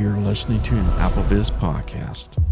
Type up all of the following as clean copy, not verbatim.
You're listening to an AppleViz podcast.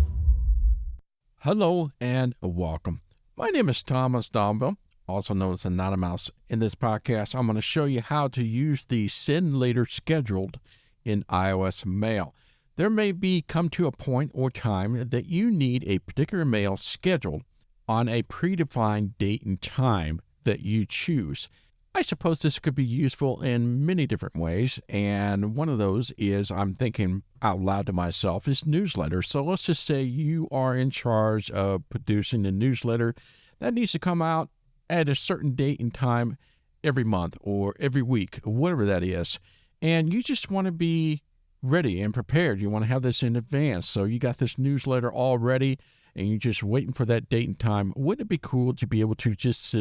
Hello and welcome. My name is Thomas Domville, also known as Anonymous. In this podcast, I'm going to show you how to use the Send Later Scheduled in iOS Mail. There may come to a point or time that you need a particular mail scheduled on a predefined date and time that you choose. I suppose this could be useful in many different ways, and one of those is, I'm thinking out loud to myself, is newsletters. So let's just say you are in charge of producing a newsletter that needs to come out at a certain date and time every month or every week, whatever that is, and you just want to be ready and prepared. You want to have this in advance, so you got this newsletter all ready, and you're just waiting for that date and time. Wouldn't it be cool to be able to just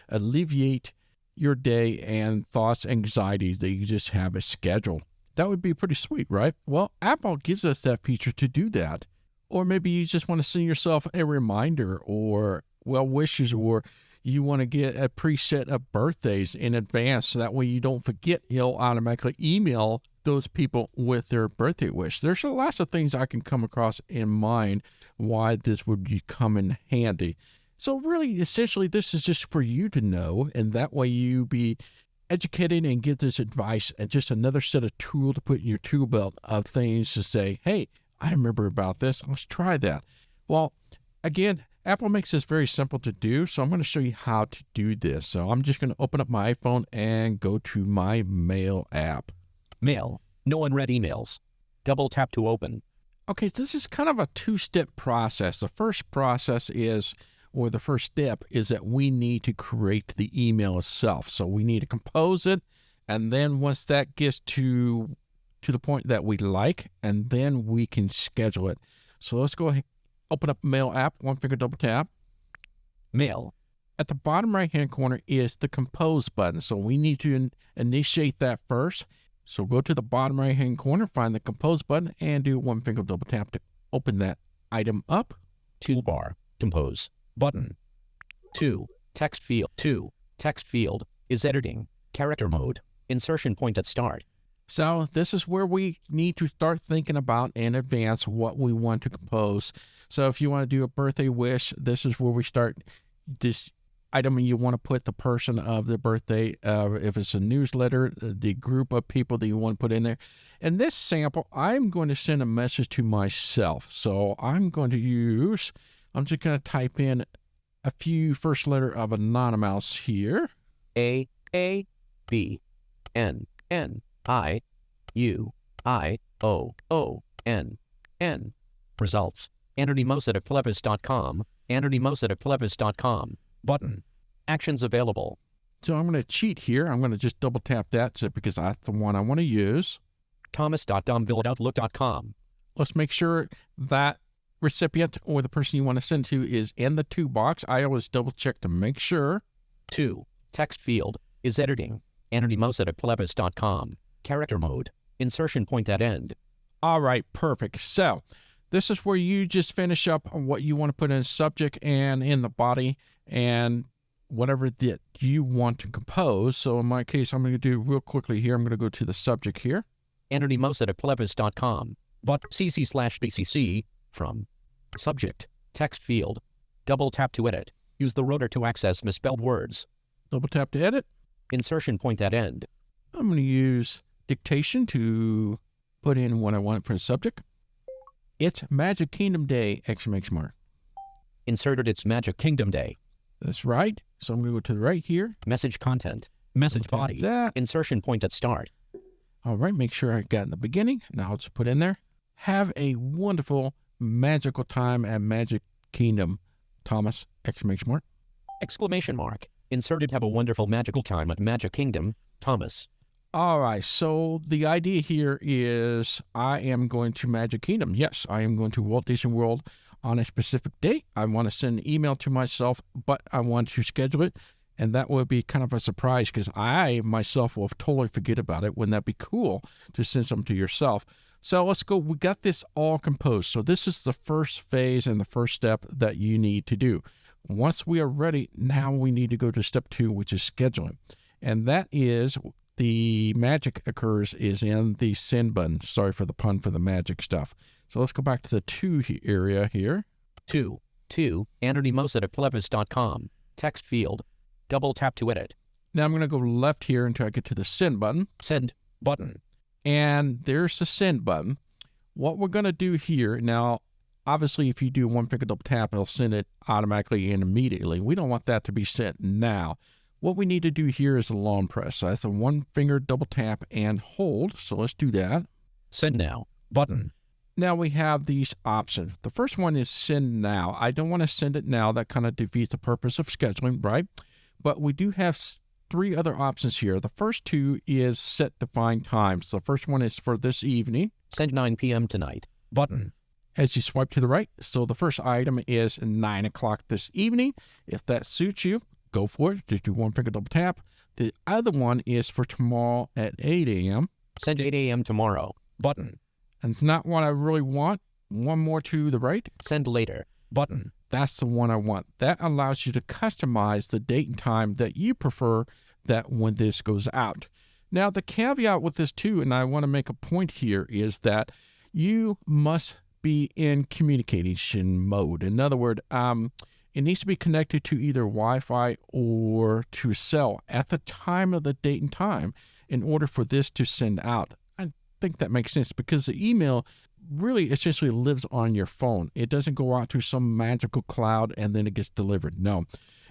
alleviate your day and thoughts, anxieties that you just have a schedule? That would be pretty sweet, right? Well, Apple gives us that feature to do that. Or maybe you just want to send yourself a reminder or well wishes, or you want to get a preset of birthdays in advance so that way you don't forget. You'll automatically email those people with their birthday wish. There's lots of things I can come across in mind why this would come in handy. So really, essentially, this is just for you to know, and that way you be educated and get this advice and just another set of tool to put in your tool belt of things to say, hey, I remember about this. Let's try that. Well, again, Apple makes this very simple to do, so I'm going to show you how to do this. So I'm just going to open up my iPhone and go to my Mail app. Mail. No unread emails. Double tap to open. Okay, so this is kind of a two-step process. The first process is, or the first step is that we need to create the email itself. So we need to compose it, and then once that gets to the point that we like, and then we can schedule it. So let's go ahead, open up Mail app, one finger double tap. Mail. At the bottom right-hand corner is the Compose button. So we need to initiate that first. So go to the bottom right-hand corner, find the Compose button, and do one finger double tap to open that item up. Toolbar. Compose. Button. 2. Text field. 2. Text field is editing. Character mode. Insertion point at start. So this is where we need to start thinking about in advance what we want to compose. So if you want to do a birthday wish, this is where we start this item, and you want to put the person of the birthday. If it's a newsletter, the group of people that you want to put in there. In this sample, I'm going to send a message to myself. So I'm just going to type in a few first letter of Anonymous here. A B N I U I O O N N. Results. AnthonyMos@clevis.com. AnthonyMos@clevis.com. Button. Actions available. So I'm going to cheat here. I'm going to just double tap that because that's the one I want to use. Thomas.domville@outlook.com. Let's make sure that recipient or the person you want to send to is in the to box. I always double check to make sure. 2. Text field is editing. AnthonyMos@clevis.com. Character mode. Insertion point at end. All right, perfect. So this is where you just finish up on what you want to put in subject and in the body and whatever that you want to compose. So in my case, I'm going to do real quickly here. I'm going to go to the subject here. AnthonyMos@clevis.com. But cc/bcc from. Subject. Text field. Double tap to edit. Use the rotor to access misspelled words. Double tap to edit. Insertion point at end. I'm going to use dictation to put in what I want for the subject. It's Magic Kingdom Day! ! Inserted It's Magic Kingdom Day. That's right. So I'm going to go to the right here. Message content. Message body. That. Insertion point at start. All right, make sure I got in the beginning. Now I'll just put in there. Have a wonderful, magical time at Magic Kingdom, Thomas! ! Exclamation mark. Inserted Have a wonderful magical time at Magic Kingdom, Thomas. All right, so the idea here is I am going to Magic Kingdom. Yes, I am going to Walt Disney World on a specific date. I want to send an email to myself, but I want to schedule it, and that would be kind of a surprise because I myself will totally forget about it. Wouldn't that be cool to send something to yourself? So let's go. We got this all composed. So this is the first phase and the first step that you need to do. Once we are ready, now we need to go to step 2, which is scheduling. And that is the magic occurs is in the send button. Sorry for the pun for the magic stuff. So let's go back to the to area here. To AnthonyMos@plevis.com. Text field. Double tap to edit. Now I'm going to go left here until I get to the send button. Send button. And there's the send button. What we're going to do here, now, obviously if you do one finger double tap, it'll send it automatically and immediately. We don't want that to be sent now. What we need to do here is a long press. So that's a one finger double tap and hold. So let's do that. Send now button. Now we have these options. The first one is send now. I don't want to send it now. That kind of defeats the purpose of scheduling, right? But we do have three other options here. The first two is set defined times. So the first one is for this evening. Send 9 p.m. tonight button. As you swipe to the right, so the first item is 9 o'clock this evening. If that suits you, go for it. Just do one finger double tap. The other one is for tomorrow at 8 a.m. Send 8 a.m. tomorrow button. And it's not what I really want. One more to the right. Send later button. That's the one I want. That allows you to customize the date and time that you prefer that when this goes out. Now, the caveat with this too, and I want to make a point here, is that you must be in communication mode. In other words, it needs to be connected to either Wi-Fi or to cell at the time of the date and time in order for this to send out. I think that makes sense because the email really essentially lives on your phone. It doesn't go out to some magical cloud and then it gets delivered. No,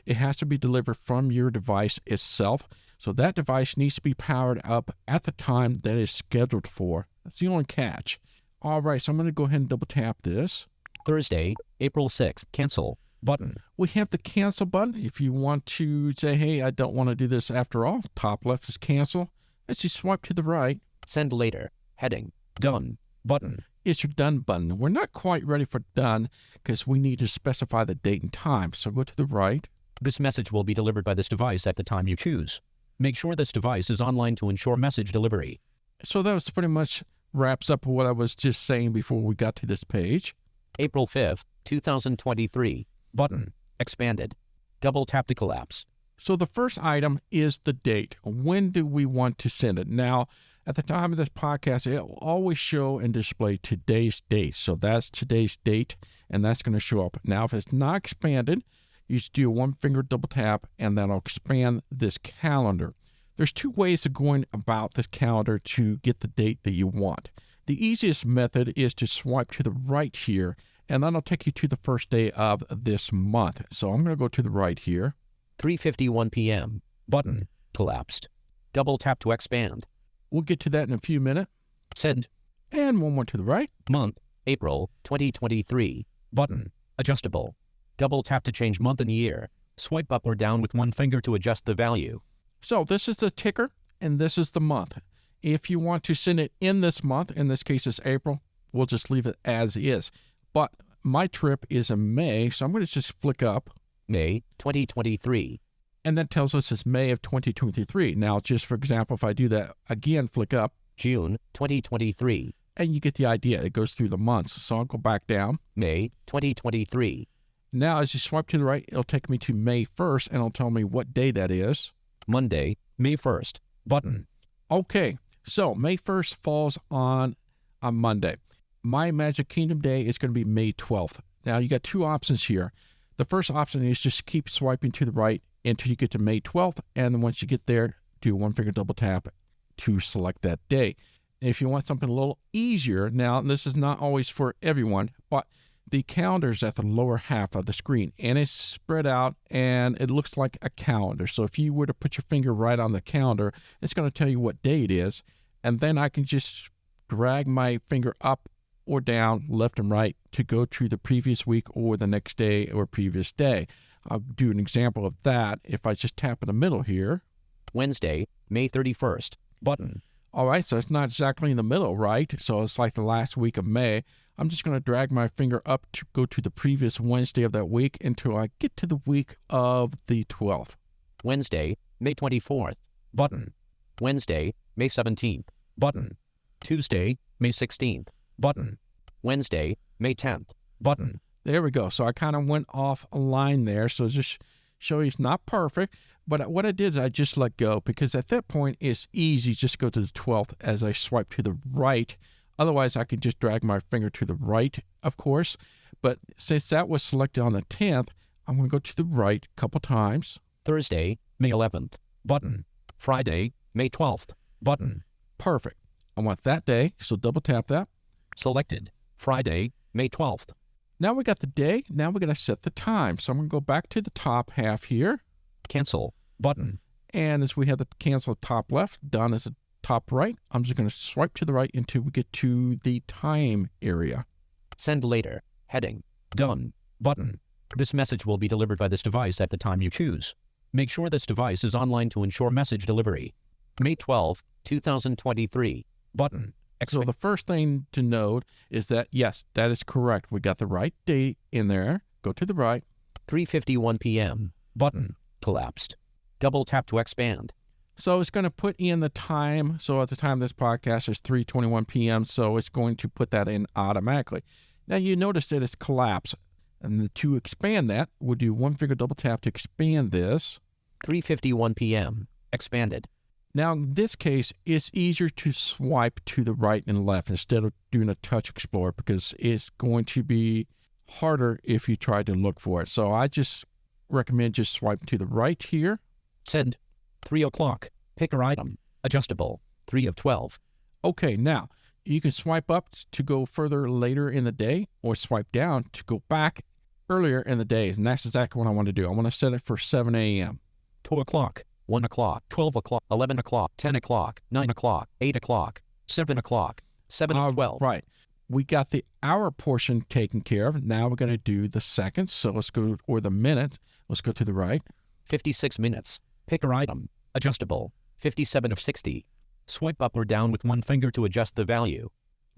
it has to be delivered from your device itself. So that device needs to be powered up at the time that it's scheduled for. That's the only catch. All right, so I'm going to go ahead and double tap this. Thursday, April 6th, cancel button. We have the cancel button. If you want to say, hey, I don't want to do this after all, top left is cancel. As you swipe to the right, send later, heading, done button. It's your done button. We're not quite ready for done because we need to specify the date and time. So go to the right. This message will be delivered by this device at the time you choose. Make sure this device is online to ensure message delivery. So that was pretty much wraps up what I was just saying before we got to this page. April 5th, 2023. Button. Expanded. Double tap to collapse. So the first item is the date. When do we want to send it? Now, at the time of this podcast, it will always show and display today's date. So that's today's date, and that's going to show up. Now, if it's not expanded, you just do a one finger double tap, and that'll expand this calendar. There's two ways of going about this calendar to get the date that you want. The easiest method is to swipe to the right here, and that'll take you to the first day of this month. So I'm going to go to the right here. 3:51 p.m. Button. Collapsed. Double tap to expand. We'll get to that in a few minutes. Send. And one more to the right. Month. April 2023. Button. Adjustable. Double tap to change month and year. Swipe up or down with one finger to adjust the value. So this is the ticker, and this is the month. If you want to send it in this month, in this case it's April, we'll just leave it as is. But my trip is in May, so I'm going to just flick up. May 2023. And that tells us it's May of 2023. Now, just for example, if I do that again, flick up. June 2023. And you get the idea. It goes through the months. So I'll go back down. May 2023. Now, as you swipe to the right, it'll take me to May 1st, and it'll tell me what day that is. Monday, May 1st. Button. Okay, so May 1st falls on a Monday. My Magic Kingdom Day is going to be May 12th. Now, you got two options here. The first option is just keep swiping to the right until you get to May 12th, and then once you get there, do one finger double tap to select that day. If you want something a little easier, now this is not always for everyone, but the calendar is at the lower half of the screen, and it's spread out, and it looks like a calendar. So if you were to put your finger right on the calendar, it's going to tell you what day it is, and then I can just drag my finger up or down, left and right, to go to the previous week or the next day or previous day. I'll do an example of that if I just tap in the middle here. Wednesday, May 31st. Button. All right, so it's not exactly in the middle, right? So it's like the last week of May. I'm just going to drag my finger up to go to the previous Wednesday of that week until I get to the week of the 12th. Wednesday, May 24th. Button. Wednesday, May 17th. Button. Tuesday, May 16th. Button. Wednesday, May 10th. Button. There we go. So I kind of went off a line there. So just show you it's not perfect, but what I did is I just let go because at that point it's easy just go to the 12th as I swipe to the right. Otherwise, I could just drag my finger to the right, of course. But since that was selected on the 10th, I'm going to go to the right a couple times. Thursday, May 11th, button. Friday, May 12th, button. Perfect. I want that day, so double tap that. Selected. Friday, May 12th. Now we got the day. Now we're going to set the time. So I'm going to go back to the top half here. Cancel, button. And as we have the cancel top left, done as the top right, I'm just going to swipe to the right until we get to the time area. Send later, heading, done, button. This message will be delivered by this device at the time you choose. Make sure this device is online to ensure message delivery. May 12th, 2023, button. So the first thing to note is that, yes, that is correct. We got the right date in there. Go to the right. 3:51 p.m., button, collapsed. Double tap to expand. So it's going to put in the time. So at the time of this podcast is 3:21 p.m. So it's going to put that in automatically. Now you notice that it's collapsed. And to expand that, we'll do one finger double tap to expand this. 3:51 p.m., expanded. Now, in this case, it's easier to swipe to the right and left instead of doing a touch explorer because it's going to be harder if you try to look for it. So I just recommend just swipe to the right here. Send. 3 o'clock. Picker item. Adjustable. 3 of 12. Okay, now you can swipe up to go further later in the day or swipe down to go back earlier in the day. And that's exactly what I want to do. I want to set it for 7 a.m. 2 o'clock. 1 o'clock, 12 o'clock, 11 o'clock, 10 o'clock, 9 o'clock, 8 o'clock, 7 o'clock, 7 to 12. Right. We got the hour portion taken care of. Now we're going to do the seconds. So let's go, or the minute. Let's go to the right. 56 minutes. Picker item. Adjustable. 57 of 60. Swipe up or down with one finger to adjust the value.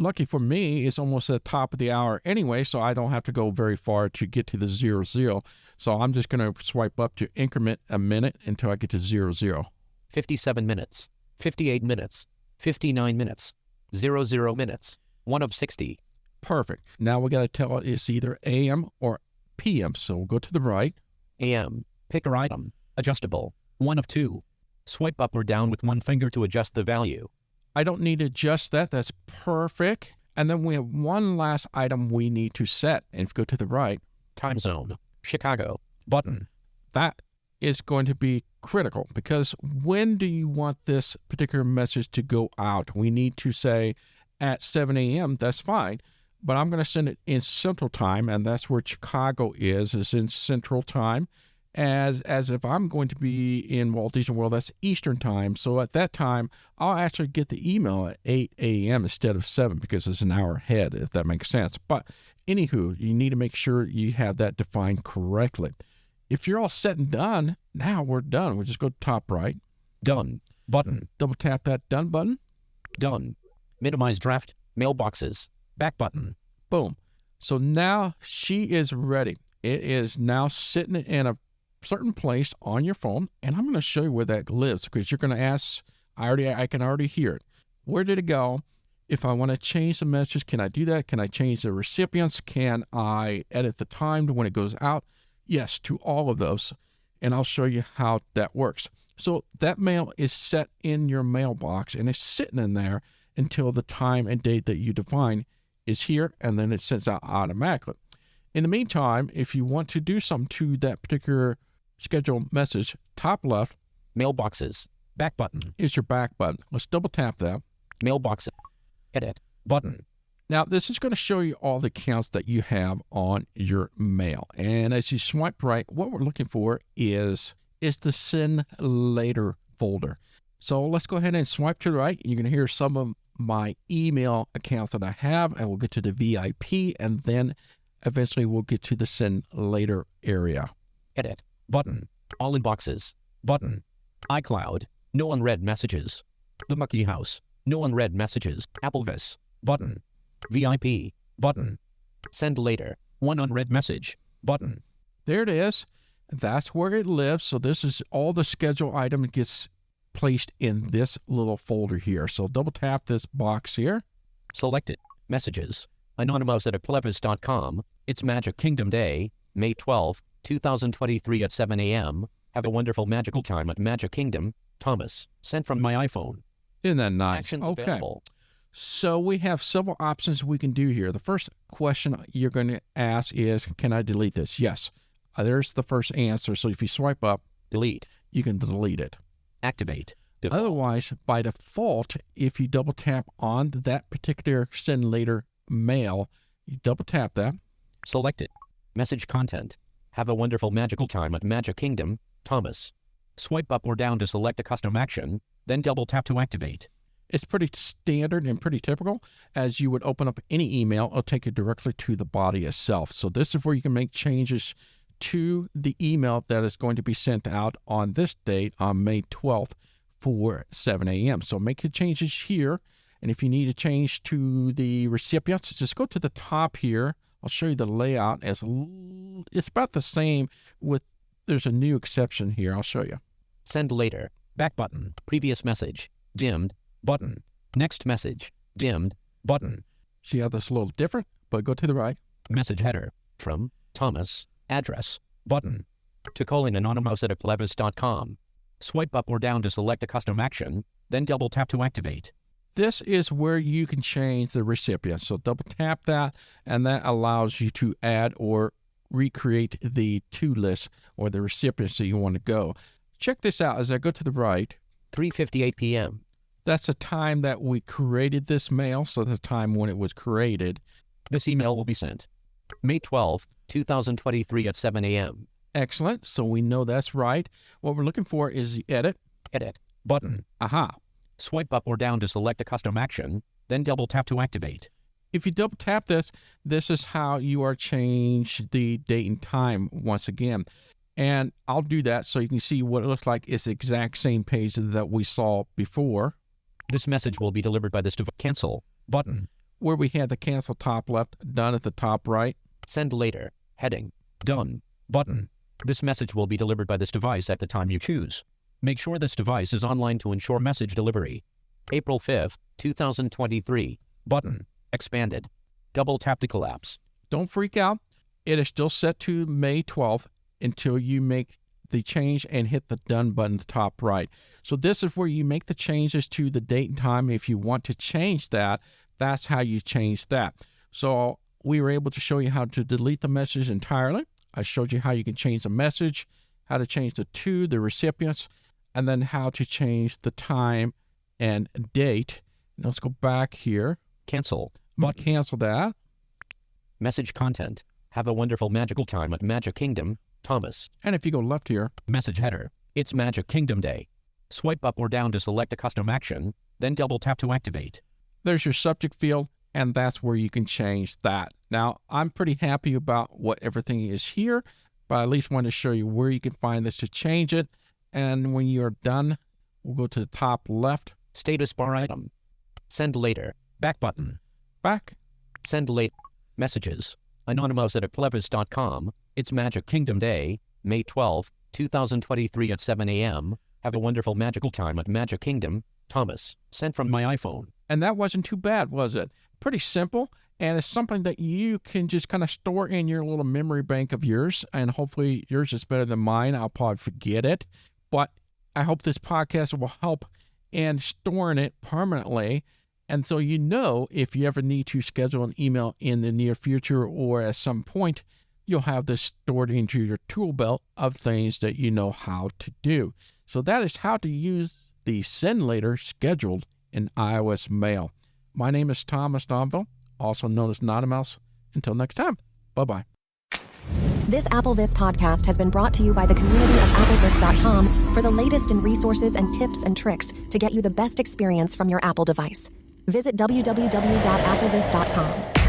Lucky for me, it's almost at the top of the hour anyway, so I don't have to go very far to get to the 00. So I'm just going to swipe up to increment a minute until I get to 00. 57 minutes, 58 minutes, 59 minutes, 00 minutes, 1 of 60. Perfect. Now we got to tell it it's either AM or PM, so we'll go to the right. AM, picker item, adjustable, 1 of 2. Swipe up or down with one finger to adjust the value. I don't need to adjust that. That's perfect. And then we have one last item we need to set. And if you go to the right. Time zone. Chicago. Button. That is going to be critical because when do you want this particular message to go out? We need to say at 7 a.m. That's fine. But I'm going to send it in Central Time, and that's where Chicago is in Central Time. As if I'm going to be in Walt Disney World, that's Eastern Time. So at that time, I'll actually get the email at 8 a.m. instead of 7 because it's an hour ahead, if that makes sense. But anywho, you need to make sure you have that defined correctly. If you're all set and done, now we're done. We'll just go to top right. Done. Button. Double tap that done button. Done. Minimize draft. Mailboxes. Back button. Boom. So now she is ready. It is now sitting in a certain place on your phone, and I'm going to show you where that lives because you're going to ask, I can already hear it. Where did it go? If I want to change the message, can I do that? Can I change the recipients? Can I edit the time to when it goes out? Yes, to all of those, and I'll show you how that works. So that mail is set in your mailbox, and it's sitting in there until the time and date that you define is here, and then it sends out automatically. In the meantime, if you want to do something to that particular schedule message, top left, mailboxes, back button is your back button. Let's double tap that. Mailbox, edit, button. Now, this is going to show you all the accounts that you have on your mail. And as you swipe right, what we're looking for is the Send Later folder. So let's go ahead and swipe to the right. You're going to hear some of my email accounts that I have, and we'll get to the VIP, and then eventually we'll get to the Send Later area. Edit. Button. All inboxes. Button. iCloud. No unread messages. The Mucky House. No unread messages. Applevis. Button. VIP. Button. Send later. One unread message. Button. There it is. That's where it lives. So this is all the schedule item that gets placed in this little folder here. So double tap this box here. Selected. Messages. Anonymous at applevis.com. It's Magic Kingdom Day, May 12th, 2023 at 7 a.m. Have a wonderful magical time at Magic Kingdom, Thomas. Sent from my iPhone. Isn't that nice? Actions Okay. available. So we have several options we can do here. The first question you're going to ask is, can I delete this? Yes. There's the first answer. So if you swipe up, Delete. you can delete it. Activate. Default. Otherwise, by default, if you double tap on that particular send later mail, you double tap that. Select it. Message content. Have a wonderful magical time at Magic Kingdom, Thomas. Swipe up or down to select a custom action, then double tap to activate. It's pretty standard and pretty typical. As you would open up any email, it'll take you directly to the body itself. So this is where you can make changes to the email that is going to be sent out on this date on May 12th for 7 a.m. So make your changes here. And if you need to change to the recipients, just go to the top here. I'll show you the layout. It's about the same with, there's a new exception here. I'll show you. Send later. Back button. Previous message. Dimmed. Button. Next message. Dimmed. Button. See how this is a little different? But go to the right. Message header. From Thomas. Address. Button. To call in anonymous at applevis.com. Swipe up or down to select a custom action, then double tap to activate. This is where you can change the recipient. So double tap that, and that allows you to add or recreate the to list or the recipients that you want to go. Check this out as I go to the right. 3:58 p.m. That's the time that we created this mail, so the time when it was created. This email will be sent May 12th, 2023 at 7 a.m. Excellent. So we know that's right. What we're looking for is the edit. Edit. Button. Aha. Swipe up or down to select a custom action, then double tap to activate. If you double tap this, this is how you are change the date and time once again. And I'll do that so you can see what it looks like. It's the exact same page that we saw before. This message will be delivered by this device. Cancel. Button. Where we had the cancel top left, done at the top right. Send later. Heading. Done. Button. This message will be delivered by this device at the time you choose. Make sure this device is online to ensure message delivery. April 5th, 2023. Button. Expanded. Double tap to collapse. Don't freak out. It is still set to May 12th until you make the change and hit the done button at the top right. So this is where you make the changes to the date and time. If you want to change that, that's how you change that. So we were able to show you how to delete the message entirely. I showed you how you can change the message, how to change the to, the recipients, and then how to change the time and date. Now let's go back here. Cancel. Button. Cancel that. Message content. Have a wonderful magical time at Magic Kingdom, Thomas. And if you go left here. Message header. It's Magic Kingdom Day. Swipe up or down to select a custom action, then double tap to activate. There's your subject field, and that's where you can change that. Now, I'm pretty happy about what everything is here, but I at least want to show you where you can find this to change it. And when you're done, we'll go to the top left. Status bar item. Send later. Back button. Back. Send late. Messages. Anonymous at applevis.com. It's Magic Kingdom Day, May 12th, 2023 at 7 a.m. Have a wonderful magical time at Magic Kingdom, Thomas. Sent from my iPhone. And that wasn't too bad, was it? Pretty simple, and it's something that you can just kind of store in your little memory bank of yours, and hopefully yours is better than mine. I'll probably forget it, but I hope this podcast will help in storing it permanently. And so you know if you ever need to schedule an email in the near future or at some point, you'll have this stored into your tool belt of things that you know how to do. So that is how to use the send later scheduled in iOS mail. My name is Thomas Donville, also known as Not a Mouse. Until next time, bye-bye. This AppleVis podcast has been brought to you by the community of applevis.com for the latest in resources and tips and tricks to get you the best experience from your Apple device. Visit www.applevis.com.